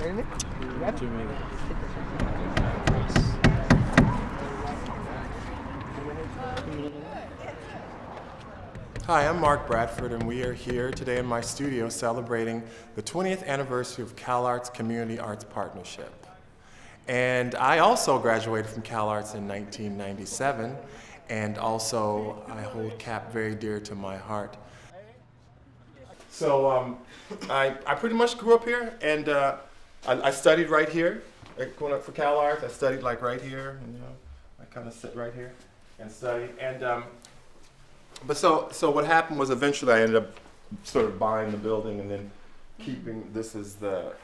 Hi, I'm Mark Bradford, and we are here today in my studio celebrating the 20th anniversary of CalArts Community Arts Partnership. And I also graduated from CalArts in 1997, and also I hold CAP very dear to my heart. So I pretty much grew up here, and I studied right here. Going up for CalArts, I studied like right here, and I kind of sit right here and study. And but so what happened was eventually I ended up sort of buying the building and then keeping this as the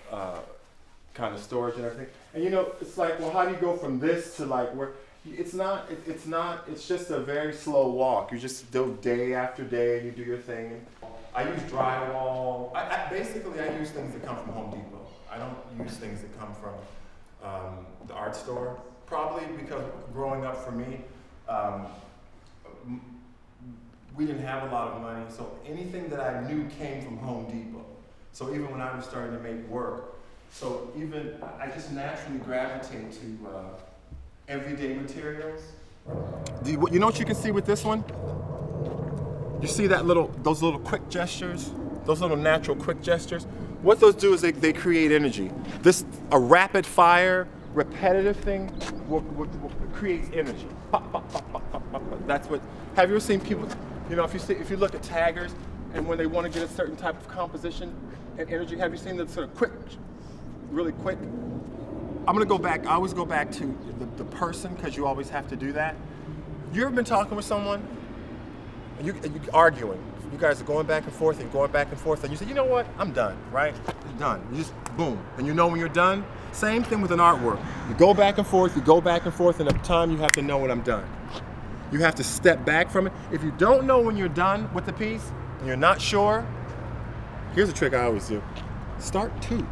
kind of storage and everything. And it's like, well, how do you go from this to like where? It's just a very slow walk. You just do day after day, you do your thing. I use drywall. Basically, I use things that come from Home Depot. I don't use things that come from the art store. Probably because growing up for me, we didn't have a lot of money, so anything that I knew came from Home Depot. So even when I was starting to make work, so even I just naturally gravitate to everyday materials. You know what you can see with this one? You see those little quick gestures, those little natural quick gestures? What those do is they create energy. A rapid fire, repetitive thing creates energy. Pop, pop, pop, pop, pop, pop. That's what, have you ever seen people, if you look at taggers and when they want to get a certain type of composition and energy, have you seen the sort of quick, really quick? I'm gonna go back, I always go back to the person, because you always have to do that. You ever been talking with someone and you're arguing? You guys are going back and forth and going back and forth, and you say, you know what, I'm done, right? It's done. You just, boom. And you know when you're done? Same thing with an artwork. You go back and forth, and at the time you have to know when I'm done. You have to step back from it. If you don't know when you're done with the piece, and you're not sure, here's a trick I always do. Start two.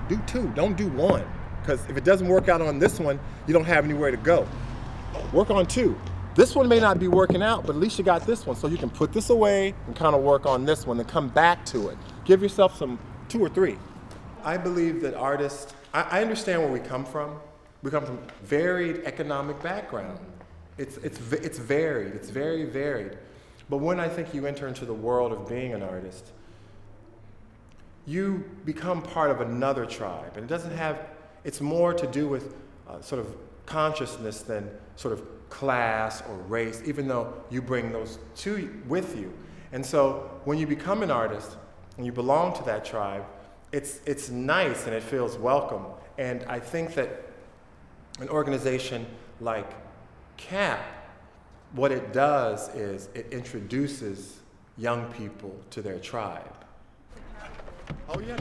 Do two, don't do one. Because if it doesn't work out on this one, you don't have anywhere to go. Work on two. This one may not be working out, but at least you got this one, so you can put this away and kind of work on this one and come back to it. Give yourself some 2 or 3. I believe that artists, I understand where we come from. We come from varied economic background. It's varied, it's very varied. But when I think you enter into the world of being an artist, you become part of another tribe, and it's more to do with sort of consciousness than sort of class or race, even though you bring those two with you. And so when you become an artist and you belong to that tribe, it's nice and it feels welcome. And I think that an organization like CAP, what it does is it introduces young people to their tribe. Oh yeah.